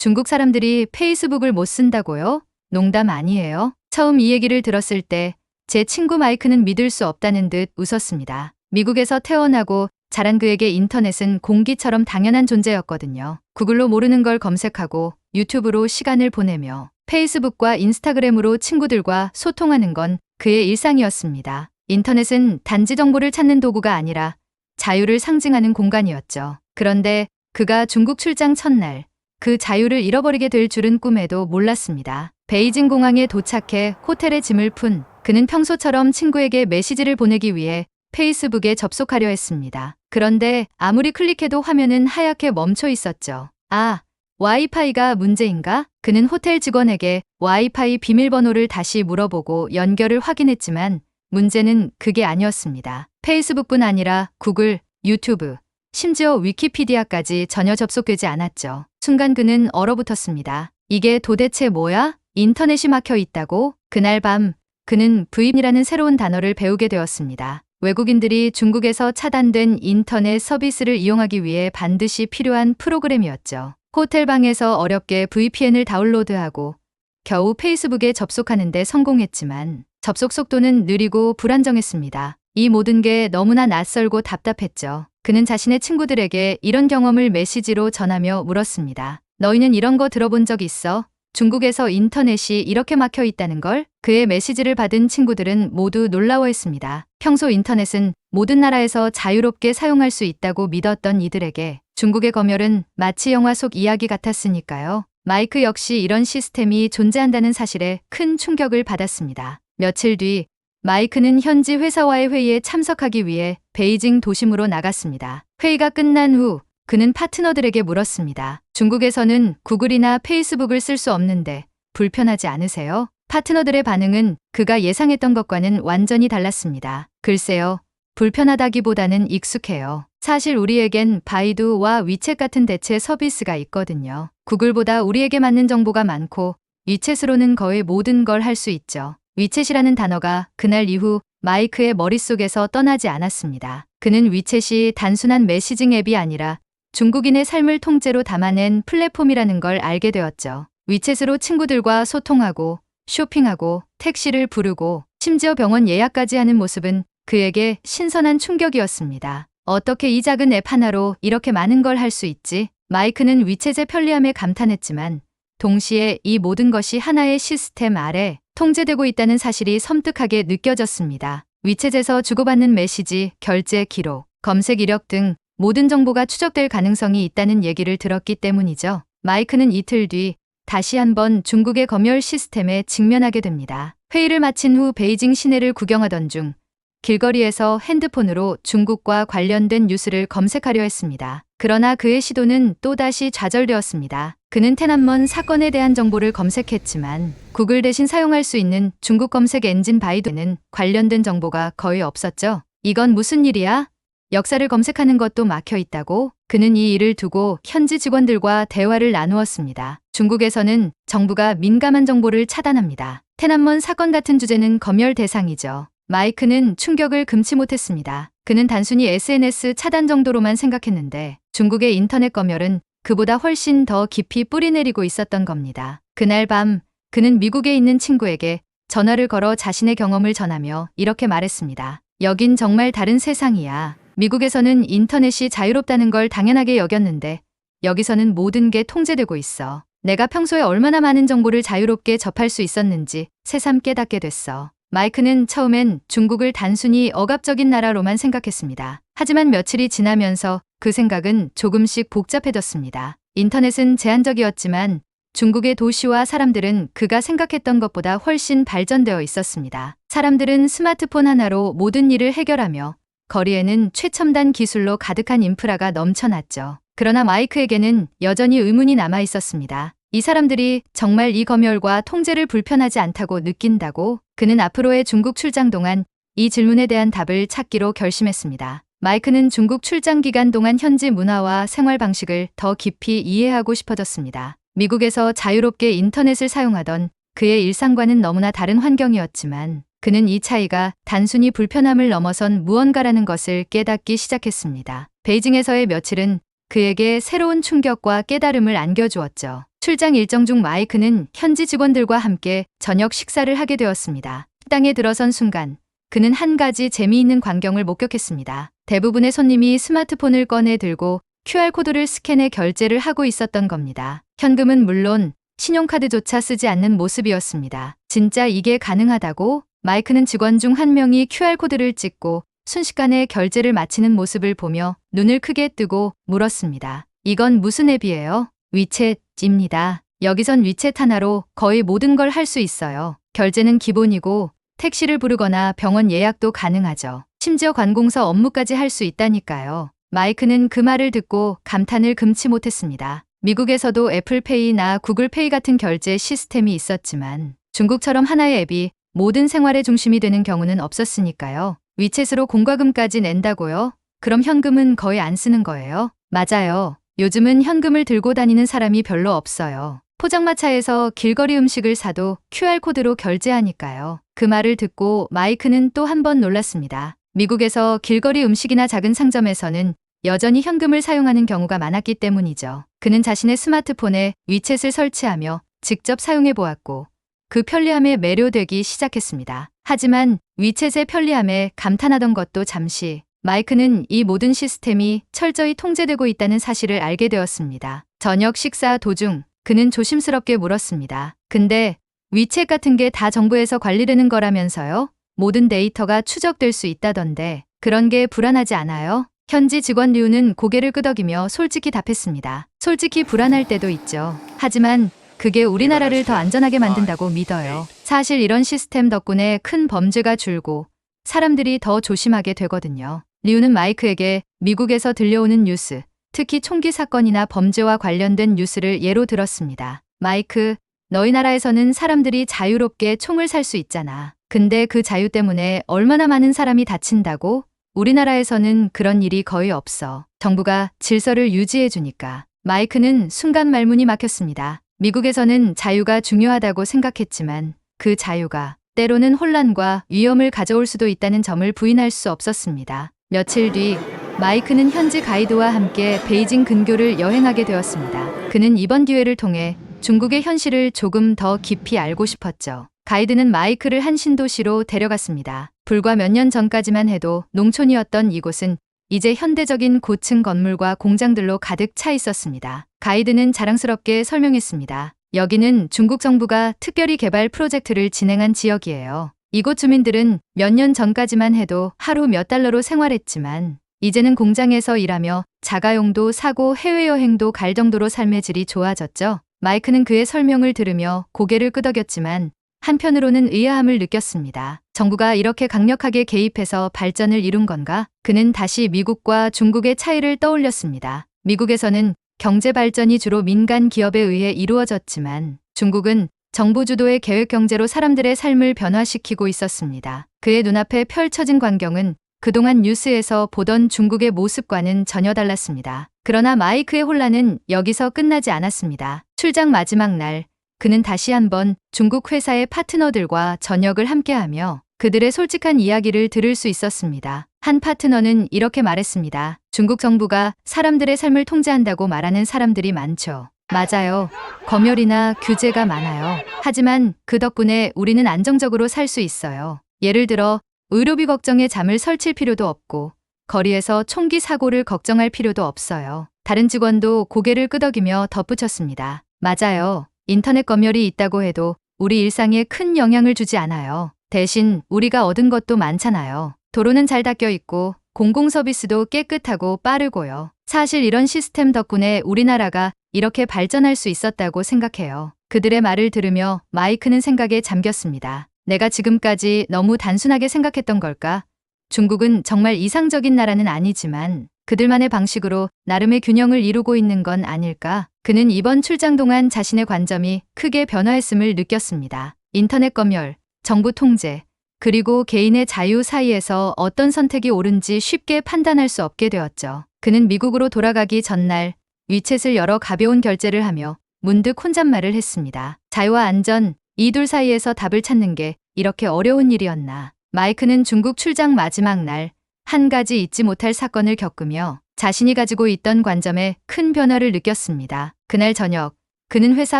중국 사람들이 페이스북을 못 쓴다고요? 농담 아니에요. 처음 이 얘기를 들었을 때 제 친구 마이크는 믿을 수 없다는 듯 웃었습니다. 미국에서 태어나고 자란 그에게 인터넷은 공기처럼 당연한 존재였거든요. 구글로 모르는 걸 검색하고 유튜브로 시간을 보내며 페이스북과 인스타그램으로 친구들과 소통하는 건 그의 일상이었습니다. 인터넷은 단지 정보를 찾는 도구가 아니라 자유를 상징하는 공간이었죠. 그런데 그가 중국 출장 첫날 그 자유를 잃어버리게 될 줄은 꿈에도 몰랐습니다. 베이징 공항에 도착해 호텔에 짐을 푼 그는 평소처럼 친구에게 메시지를 보내기 위해 페이스북에 접속하려 했습니다. 그런데 아무리 클릭해도 화면은 하얗게 멈춰 있었죠. 아, 와이파이가 문제인가? 그는 호텔 직원에게 와이파이 비밀번호를 다시 물어보고 연결을 확인했지만 문제는 그게 아니었습니다. 페이스북뿐 아니라 구글, 유튜브, 심지어 위키피디아까지 전혀 접속되지 않았죠. 순간 그는 얼어붙었습니다. 이게 도대체 뭐야? 인터넷이 막혀 있다고? 그날 밤 그는 VPN이라는 새로운 단어를 배우게 되었습니다. 외국인들이 중국에서 차단된 인터넷 서비스를 이용하기 위해 반드시 필요한 프로그램이었죠. 호텔 방에서 어렵게 VPN을 다운로드하고 겨우 페이스북에 접속하는데 성공했지만 접속 속도는 느리고 불안정했습니다. 이 모든 게 너무나 낯설고 답답했죠. 그는 자신의 친구들에게 이런 경험을 메시지로 전하며 물었습니다. 너희는 이런 거 들어본 적 있어? 중국에서 인터넷이 이렇게 막혀 있다는 걸? 그의 메시지를 받은 친구들은 모두 놀라워했습니다. 평소 인터넷은 모든 나라에서 자유롭게 사용할 수 있다고 믿었던 이들에게 중국의 검열은 마치 영화 속 이야기 같았으니까요. 마이크 역시 이런 시스템이 존재한다는 사실에 큰 충격을 받았습니다. 며칠 뒤 마이크는 현지 회사와의 회의에 참석하기 위해 베이징 도심으로 나갔습니다. 회의가 끝난 후 그는 파트너들에게 물었습니다. 중국에서는 구글이나 페이스북을 쓸 수 없는데 불편하지 않으세요? 파트너들의 반응은 그가 예상했던 것과는 완전히 달랐습니다. 글쎄요, 불편하다기보다는 익숙해요. 사실 우리에겐 바이두와 위챗 같은 대체 서비스가 있거든요. 구글보다 우리에게 맞는 정보가 많고 위챗으로는 거의 모든 걸 할 수 있죠. 위챗이라는 단어가 그날 이후 마이크의 머릿속에서 떠나지 않았습니다. 그는 위챗이 단순한 메시징 앱이 아니라 중국인의 삶을 통째로 담아낸 플랫폼이라는 걸 알게 되었죠. 위챗으로 친구들과 소통하고 쇼핑하고 택시를 부르고 심지어 병원 예약까지 하는 모습은 그에게 신선한 충격이었습니다. 어떻게 이 작은 앱 하나로 이렇게 많은 걸 할 수 있지? 마이크는 위챗의 편리함에 감탄했지만 동시에 이 모든 것이 하나의 시스템 아래 통제되고 있다는 사실이 섬뜩하게 느껴졌습니다. 위챗에서 주고받는 메시지, 결제 기록, 검색 이력 등 모든 정보가 추적될 가능성이 있다는 얘기를 들었기 때문이죠. 마이크는 이틀 뒤 다시 한번 중국의 검열 시스템에 직면하게 됩니다. 회의를 마친 후 베이징 시내를 구경하던 중 길거리에서 핸드폰으로 중국과 관련된 뉴스를 검색하려 했습니다. 그러나 그의 시도는 또다시 좌절되었습니다. 그는 테난먼 사건에 대한 정보를 검색했지만 구글 대신 사용할 수 있는 중국 검색 엔진 바이두에는 관련된 정보가 거의 없었죠. 이건 무슨 일이야? 역사를 검색하는 것도 막혀 있다고? 그는 이 일을 두고 현지 직원들과 대화를 나누었습니다. 중국에서는 정부가 민감한 정보를 차단합니다. 테난먼 사건 같은 주제는 검열 대상이죠. 마이크는 충격을 금치 못했습니다. 그는 단순히 SNS 차단 정도로만 생각했는데 중국의 인터넷 검열은 그보다 훨씬 더 깊이 뿌리내리고 있었던 겁니다. 그날 밤 그는 미국에 있는 친구에게 전화를 걸어 자신의 경험을 전하며 이렇게 말했습니다. 여긴 정말 다른 세상이야. 미국에서는 인터넷이 자유롭다는 걸 당연하게 여겼는데 여기서는 모든 게 통제되고 있어. 내가 평소에 얼마나 많은 정보를 자유롭게 접할 수 있었는지 새삼 깨닫게 됐어. 마이크는 처음엔 중국을 단순히 억압적인 나라로만 생각했습니다. 하지만 며칠이 지나면서 그 생각은 조금씩 복잡해졌습니다. 인터넷은 제한적이었지만 중국의 도시와 사람들은 그가 생각했던 것보다 훨씬 발전되어 있었습니다. 사람들은 스마트폰 하나로 모든 일을 해결하며 거리에는 최첨단 기술로 가득한 인프라가 넘쳐났죠. 그러나 마이크에게는 여전히 의문이 남아 있었습니다. 이 사람들이 정말 이 검열과 통제를 불편하지 않다고 느낀다고? 그는 앞으로의 중국 출장 동안 이 질문에 대한 답을 찾기로 결심했습니다. 마이크는 중국 출장 기간 동안 현지 문화와 생활 방식을 더 깊이 이해하고 싶어졌습니다. 미국에서 자유롭게 인터넷을 사용하던 그의 일상과는 너무나 다른 환경이었지만 그는 이 차이가 단순히 불편함을 넘어선 무언가라는 것을 깨닫기 시작했습니다. 베이징에서의 며칠은 그에게 새로운 충격과 깨달음을 안겨주었죠. 출장 일정 중 마이크는 현지 직원들과 함께 저녁 식사를 하게 되었습니다. 식당에 들어선 순간 그는 한 가지 재미있는 광경을 목격했습니다. 대부분의 손님이 스마트폰을 꺼내 들고 QR코드를 스캔해 결제를 하고 있었던 겁니다. 현금은 물론 신용카드조차 쓰지 않는 모습이었습니다. 진짜 이게 가능하다고? 마이크는 직원 중 한 명이 QR코드를 찍고 순식간에 결제를 마치는 모습을 보며 눈을 크게 뜨고 물었습니다. 이건 무슨 앱이에요? 위챗입니다. 여기선 위챗 하나로 거의 모든 걸 할 수 있어요. 결제는 기본이고 택시를 부르거나 병원 예약도 가능하죠. 심지어 관공서 업무까지 할 수 있다니까요. 마이크는 그 말을 듣고 감탄을 금치 못했습니다. 미국에서도 애플페이나 구글페이 같은 결제 시스템이 있었지만 중국처럼 하나의 앱이 모든 생활의 중심이 되는 경우는 없었으니까요. 위챗으로 공과금까지 낸다고요? 그럼 현금은 거의 안 쓰는 거예요? 맞아요. 요즘은 현금을 들고 다니는 사람이 별로 없어요. 포장마차에서 길거리 음식을 사도 QR코드로 결제하니까요. 그 말을 듣고 마이크는 또 한 번 놀랐습니다. 미국에서 길거리 음식이나 작은 상점에서는 여전히 현금을 사용하는 경우가 많았기 때문이죠. 그는 자신의 스마트폰에 위챗을 설치하며 직접 사용해 보았고 그 편리함에 매료되기 시작했습니다. 하지만 위챗의 편리함에 감탄하던 것도 잠시 마이크는 이 모든 시스템이 철저히 통제되고 있다는 사실을 알게 되었습니다. 저녁 식사 도중 그는 조심스럽게 물었습니다. 근데 위챗 같은 게 다 정부에서 관리되는 거라면서요? 모든 데이터가 추적될 수 있다던데 그런 게 불안하지 않아요? 현지 직원 류는 고개를 끄덕이며 솔직히 답했습니다. 솔직히 불안할 때도 있죠. 하지만 그게 우리나라를 더 안전하게 만든다고 믿어요. 사실 이런 시스템 덕분에 큰 범죄가 줄고 사람들이 더 조심하게 되거든요. 리우는 마이크에게 미국에서 들려오는 뉴스, 특히 총기 사건이나 범죄와 관련된 뉴스를 예로 들었습니다. 마이크, 너희 나라에서는 사람들이 자유롭게 총을 살 수 있잖아. 근데 그 자유 때문에 얼마나 많은 사람이 다친다고? 우리나라에서는 그런 일이 거의 없어. 정부가 질서를 유지해 주니까. 마이크는 순간 말문이 막혔습니다. 미국에서는 자유가 중요하다고 생각했지만 그 자유가 때로는 혼란과 위험을 가져올 수도 있다는 점을 부인할 수 없었습니다. 며칠 뒤 마이크는 현지 가이드와 함께 베이징 근교를 여행하게 되었습니다. 그는 이번 기회를 통해 중국의 현실을 조금 더 깊이 알고 싶었죠. 가이드는 마이크를 한 신도시로 데려갔습니다. 불과 몇 년 전까지만 해도 농촌이었던 이곳은 이제 현대적인 고층 건물과 공장들로 가득 차 있었습니다. 가이드는 자랑스럽게 설명했습니다. 여기는 중국 정부가 특별히 개발 프로젝트를 진행한 지역이에요. 이곳 주민들은 몇 년 전까지만 해도 하루 몇 달러로 생활했지만 이제는 공장에서 일하며 자가용도 사고 해외여행도 갈 정도로 삶의 질이 좋아졌죠. 마이크는 그의 설명을 들으며 고개를 끄덕였지만 한편으로는 의아함을 느꼈습니다. 정부가 이렇게 강력하게 개입해서 발전을 이룬 건가? 그는 다시 미국과 중국의 차이를 떠올렸습니다. 미국에서는 경제 발전이 주로 민간 기업에 의해 이루어졌지만 중국은 정부 주도의 계획 경제로 사람들의 삶을 변화시키고 있었습니다. 그의 눈앞에 펼쳐진 광경은 그동안 뉴스에서 보던 중국의 모습과는 전혀 달랐습니다. 그러나 마이크의 혼란은 여기서 끝나지 않았습니다. 출장 마지막 날, 그는 다시 한번 중국 회사의 파트너들과 저녁을 함께하며 그들의 솔직한 이야기를 들을 수 있었습니다. 한 파트너는 이렇게 말했습니다. 중국 정부가 사람들의 삶을 통제한다고 말하는 사람들이 많죠. 맞아요. 검열이나 규제가 많아요. 하지만 그 덕분에 우리는 안정적으로 살 수 있어요. 예를 들어 의료비 걱정에 잠을 설칠 필요도 없고 거리에서 총기 사고를 걱정할 필요도 없어요. 다른 직원도 고개를 끄덕이며 덧붙였습니다. 맞아요. 인터넷 검열이 있다고 해도 우리 일상에 큰 영향을 주지 않아요. 대신 우리가 얻은 것도 많잖아요. 도로는 잘 닦여 있고 공공서비스도 깨끗하고 빠르고요. 사실 이런 시스템 덕분에 우리나라가 이렇게 발전할 수 있었다고 생각해요. 그들의 말을 들으며 마이크는 생각에 잠겼습니다. 내가 지금까지 너무 단순하게 생각했던 걸까? 중국은 정말 이상적인 나라는 아니지만 그들만의 방식으로 나름의 균형을 이루고 있는 건 아닐까? 그는 이번 출장 동안 자신의 관점이 크게 변화했음을 느꼈습니다. 인터넷 검열, 정부 통제, 그리고 개인의 자유 사이에서 어떤 선택이 옳은지 쉽게 판단할 수 없게 되었죠. 그는 미국으로 돌아가기 전날 위챗을 열어 가벼운 결제를 하며 문득 혼잣말을 했습니다. 자유와 안전, 이 둘 사이에서 답을 찾는 게 이렇게 어려운 일이었나. 마이크는 중국 출장 마지막 날 한 가지 잊지 못할 사건을 겪으며 자신이 가지고 있던 관점에 큰 변화를 느꼈습니다. 그날 저녁, 그는 회사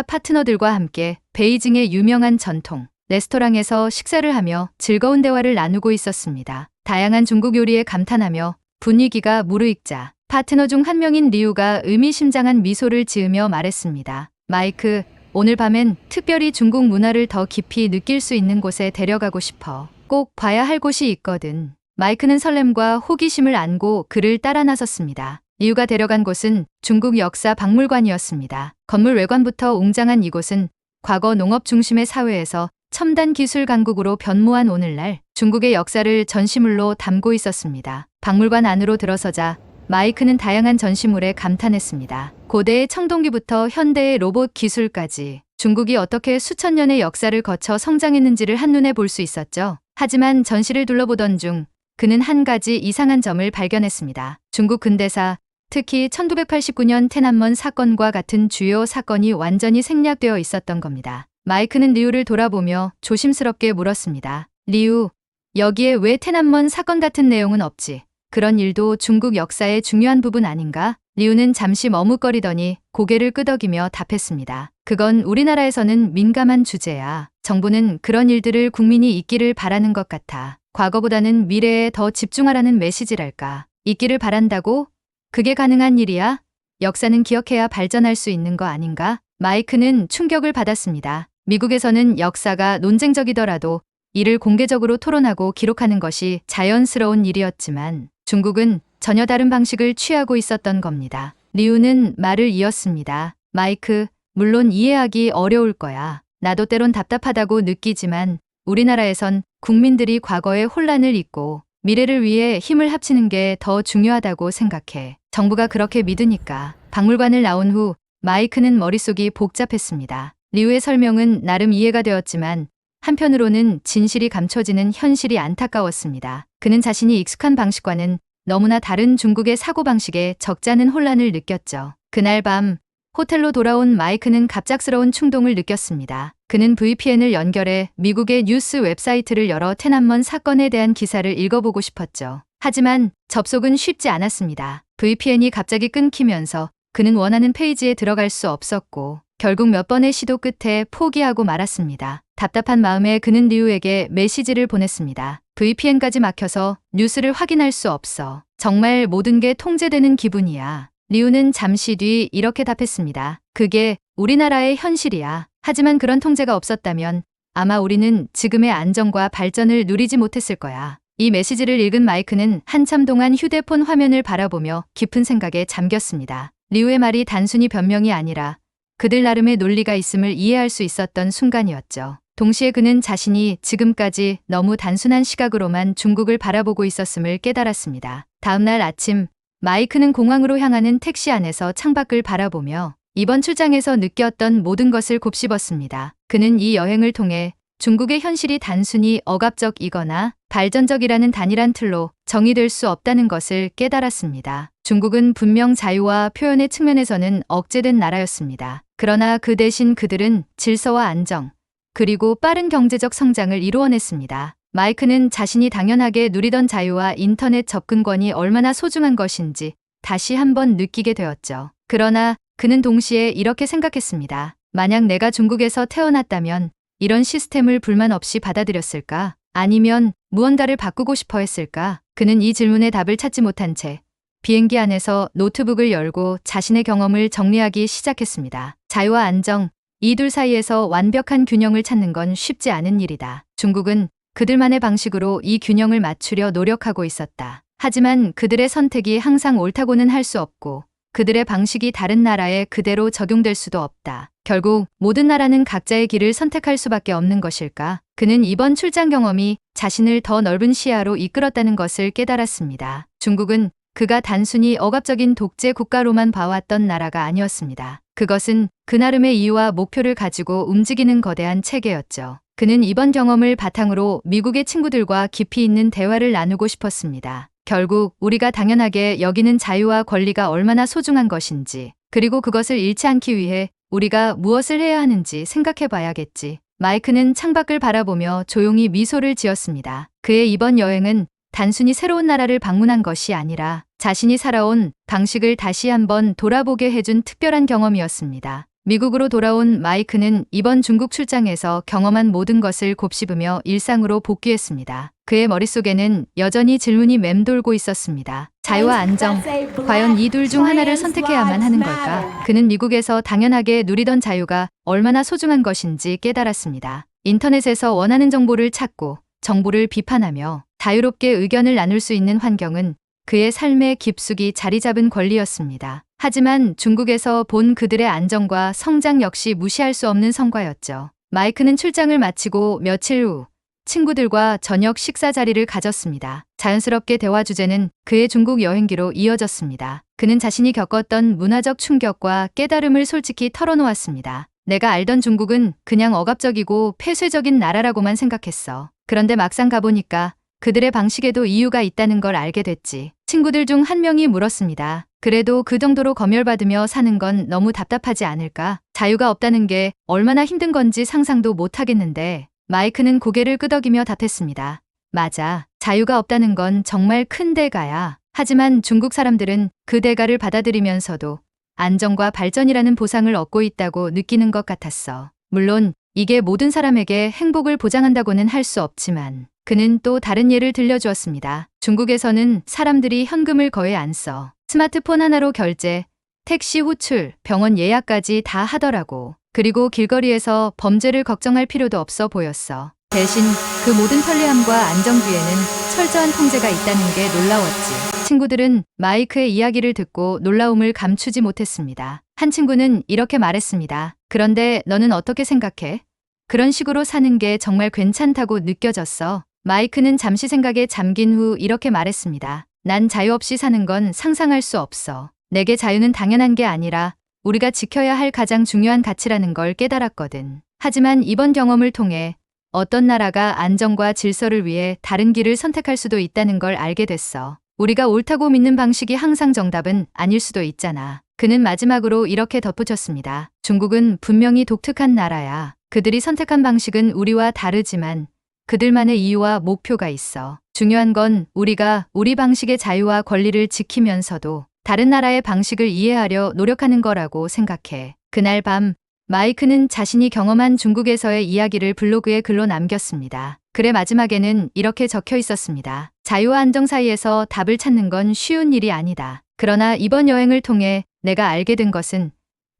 파트너들과 함께 베이징의 유명한 전통 레스토랑에서 식사를 하며 즐거운 대화를 나누고 있었습니다. 다양한 중국 요리에 감탄하며 분위기가 무르익자 파트너 중 한 명인 리우가 의미심장한 미소를 지으며 말했습니다. 마이크, 오늘 밤엔 특별히 중국 문화를 더 깊이 느낄 수 있는 곳에 데려가고 싶어. 꼭 봐야 할 곳이 있거든. 마이크는 설렘과 호기심을 안고 그를 따라 나섰습니다. 리우가 데려간 곳은 중국 역사 박물관이었습니다. 건물 외관부터 웅장한 이곳은 과거 농업 중심의 사회에서 첨단 기술 강국으로 변모한 오늘날 중국의 역사를 전시물로 담고 있었습니다. 박물관 안으로 들어서자 마이크는 다양한 전시물에 감탄했습니다. 고대의 청동기부터 현대의 로봇 기술까지 중국이 어떻게 수천 년의 역사를 거쳐 성장했는지를 한눈에 볼 수 있었죠. 하지만 전시를 둘러보던 중 그는 한 가지 이상한 점을 발견했습니다. 중국 근대사, 특히 1989년天安門 사건과 같은 주요 사건이 완전히 생략되어 있었던 겁니다. 마이크는 리우를 돌아보며 조심스럽게 물었습니다. 리우, 여기에 왜天安門 사건 같은 내용은 없지? 그런 일도 중국 역사의 중요한 부분 아닌가? 리우는 잠시 머뭇거리더니 고개를 끄덕이며 답했습니다. 그건 우리나라에서는 민감한 주제야. 정부는 그런 일들을 국민이 잊기를 바라는 것 같아. 과거보다는 미래에 더 집중하라는 메시지랄까. 잊기를 바란다고? 그게 가능한 일이야? 역사는 기억해야 발전할 수 있는 거 아닌가? 마이크는 충격을 받았습니다. 미국에서는 역사가 논쟁적이더라도 이를 공개적으로 토론하고 기록하는 것이 자연스러운 일이었지만 중국은 전혀 다른 방식을 취하고 있었던 겁니다. 리우는 말을 이었습니다. 마이크, 물론 이해하기 어려울 거야. 나도 때론 답답하다고 느끼지만 우리나라에선 국민들이 과거의 혼란을 잊고 미래를 위해 힘을 합치는 게 더 중요하다고 생각해. 정부가 그렇게 믿으니까. 박물관을 나온 후 마이크는 머릿속이 복잡했습니다. 리우의 설명은 나름 이해가 되었지만 한편으로는 진실이 감춰지는 현실이 안타까웠습니다. 그는 자신이 익숙한 방식과는 너무나 다른 중국의 사고방식에 적잖은 혼란을 느꼈죠. 그날 밤 호텔로 돌아온 마이크는 갑작스러운 충동을 느꼈습니다. 그는 VPN을 연결해 미국의 뉴스 웹사이트를 열어天安門 사건에 대한 기사를 읽어보고 싶었죠. 하지만 접속은 쉽지 않았습니다. VPN이 갑자기 끊기면서 그는 원하는 페이지에 들어갈 수 없었고 결국 몇 번의 시도 끝에 포기하고 말았습니다. 답답한 마음에 그는 리우에게 메시지를 보냈습니다. VPN까지 막혀서 뉴스를 확인할 수 없어. 정말 모든 게 통제되는 기분이야. 리우는 잠시 뒤 이렇게 답했습니다. 그게 우리나라의 현실이야. 하지만 그런 통제가 없었다면 아마 우리는 지금의 안정과 발전을 누리지 못했을 거야. 이 메시지를 읽은 마이크는 한참 동안 휴대폰 화면을 바라보며 깊은 생각에 잠겼습니다. 리우의 말이 단순히 변명이 아니라 그들 나름의 논리가 있음을 이해할 수 있었던 순간이었죠. 동시에 그는 자신이 지금까지 너무 단순한 시각으로만 중국을 바라보고 있었음을 깨달았습니다. 다음 날 아침, 마이크는 공항으로 향하는 택시 안에서 창밖을 바라보며 이번 출장에서 느꼈던 모든 것을 곱씹었습니다. 그는 이 여행을 통해 중국의 현실이 단순히 억압적이거나 발전적이라는 단일한 틀로 정의될 수 없다는 것을 깨달았습니다. 중국은 분명 자유와 표현의 측면에서는 억제된 나라였습니다. 그러나 그 대신 그들은 질서와 안정, 그리고 빠른 경제적 성장을 이루어냈습니다. 마이크는 자신이 당연하게 누리던 자유와 인터넷 접근권이 얼마나 소중한 것인지 다시 한번 느끼게 되었죠. 그러나 그는 동시에 이렇게 생각했습니다. 만약 내가 중국에서 태어났다면 이런 시스템을 불만 없이 받아들였을까? 아니면 무언가를 바꾸고 싶어 했을까? 그는 이 질문에 답을 찾지 못한 채 비행기 안에서 노트북을 열고 자신의 경험을 정리하기 시작했습니다. 자유와 안정, 이 둘 사이에서 완벽한 균형을 찾는 건 쉽지 않은 일이다. 중국은 그들만의 방식으로 이 균형을 맞추려 노력하고 있었다. 하지만 그들의 선택이 항상 옳다고는 할 수 없고 그들의 방식이 다른 나라에 그대로 적용될 수도 없다. 결국 모든 나라는 각자의 길을 선택할 수밖에 없는 것일까? 그는 이번 출장 경험이 자신을 더 넓은 시야로 이끌었다는 것을 깨달았습니다. 중국은 그가 단순히 억압적인 독재 국가로만 봐왔던 나라가 아니었습니다. 그것은 그 나름의 이유와 목표를 가지고 움직이는 거대한 체계였죠. 그는 이번 경험을 바탕으로 미국의 친구들과 깊이 있는 대화를 나누고 싶었습니다. 결국 우리가 당연하게 여기는 자유와 권리가 얼마나 소중한 것인지, 그리고 그것을 잃지 않기 위해 우리가 무엇을 해야 하는지 생각해 봐야겠지. 마이크는 창밖을 바라보며 조용히 미소를 지었습니다. 그의 이번 여행은 단순히 새로운 나라를 방문한 것이 아니라 자신이 살아온 방식을 다시 한번 돌아보게 해준 특별한 경험이었습니다. 미국으로 돌아온 마이크는 이번 중국 출장에서 경험한 모든 것을 곱씹으며 일상으로 복귀했습니다. 그의 머릿속에는 여전히 질문이 맴돌고 있었습니다. 자유와 안정, 과연 이 둘 중 하나를 선택해야만 하는 걸까? 그는 미국에서 당연하게 누리던 자유가 얼마나 소중한 것인지 깨달았습니다. 인터넷에서 원하는 정보를 찾고 정보를 비판하며 자유롭게 의견을 나눌 수 있는 환경은 그의 삶의 깊숙이 자리 잡은 권리였습니다. 하지만 중국에서 본 그들의 안정과 성장 역시 무시할 수 없는 성과였죠. 마이크는 출장을 마치고 며칠 후 친구들과 저녁 식사 자리를 가졌습니다. 자연스럽게 대화 주제는 그의 중국 여행기로 이어졌습니다. 그는 자신이 겪었던 문화적 충격과 깨달음을 솔직히 털어놓았습니다. 내가 알던 중국은 그냥 억압적이고 폐쇄적인 나라라고만 생각했어. 그런데 막상 가보니까 그들의 방식에도 이유가 있다는 걸 알게 됐지. 친구들 중 한 명이 물었습니다. 그래도 그 정도로 검열받으며 사는 건 너무 답답하지 않을까? 자유가 없다는 게 얼마나 힘든 건지 상상도 못 하겠는데 마이크는 고개를 끄덕이며 답했습니다. 맞아. 자유가 없다는 건 정말 큰 대가야. 하지만 중국 사람들은 그 대가를 받아들이면서도 안정과 발전이라는 보상을 얻고 있다고 느끼는 것 같았어. 물론 이게 모든 사람에게 행복을 보장한다고는 할 수 없지만 그는 또 다른 예를 들려주었습니다. 중국에서는 사람들이 현금을 거의 안 써. 스마트폰 하나로 결제, 택시 호출, 병원 예약까지 다 하더라고. 그리고 길거리에서 범죄를 걱정할 필요도 없어 보였어. 대신 그 모든 편리함과 안정 뒤에는 철저한 통제가 있다는 게 놀라웠지. 친구들은 마이크의 이야기를 듣고 놀라움을 감추지 못했습니다. 한 친구는 이렇게 말했습니다. 그런데 너는 어떻게 생각해? 그런 식으로 사는 게 정말 괜찮다고 느껴졌어. 마이크는 잠시 생각에 잠긴 후 이렇게 말했습니다. 난 자유 없이 사는 건 상상할 수 없어. 내게 자유는 당연한 게 아니라 우리가 지켜야 할 가장 중요한 가치라는 걸 깨달았거든. 하지만 이번 경험을 통해 어떤 나라가 안정과 질서를 위해 다른 길을 선택할 수도 있다는 걸 알게 됐어. 우리가 옳다고 믿는 방식이 항상 정답은 아닐 수도 있잖아. 그는 마지막으로 이렇게 덧붙였습니다. 중국은 분명히 독특한 나라야. 그들이 선택한 방식은 우리와 다르지만 그들만의 이유와 목표가 있어. 중요한 건 우리가 우리 방식의 자유와 권리를 지키면서도 다른 나라의 방식을 이해하려 노력하는 거라고 생각해. 그날 밤 마이크는 자신이 경험한 중국에서의 이야기를 블로그에 글로 남겼습니다. 글의 마지막에는 이렇게 적혀 있었습니다. 자유와 안정 사이에서 답을 찾는 건 쉬운 일이 아니다. 그러나 이번 여행을 통해 내가 알게 된 것은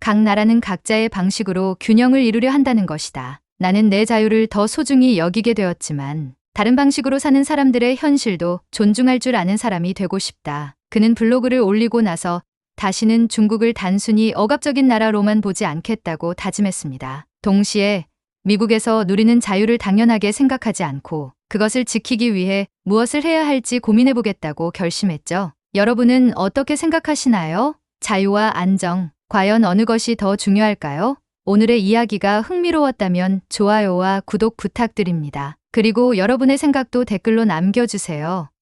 각 나라는 각자의 방식으로 균형을 이루려 한다는 것이다. 나는 내 자유를 더 소중히 여기게 되었지만 다른 방식으로 사는 사람들의 현실도 존중할 줄 아는 사람이 되고 싶다. 그는 블로그를 올리고 나서 다시는 중국을 단순히 억압적인 나라로만 보지 않겠다고 다짐했습니다. 동시에 미국에서 누리는 자유를 당연하게 생각하지 않고 그것을 지키기 위해 무엇을 해야 할지 고민해보겠다고 결심했죠. 여러분은 어떻게 생각하시나요? 자유와 안정, 과연 어느 것이 더 중요할까요? 오늘의 이야기가 흥미로웠다면 좋아요와 구독 부탁드립니다. 그리고 여러분의 생각도 댓글로 남겨주세요.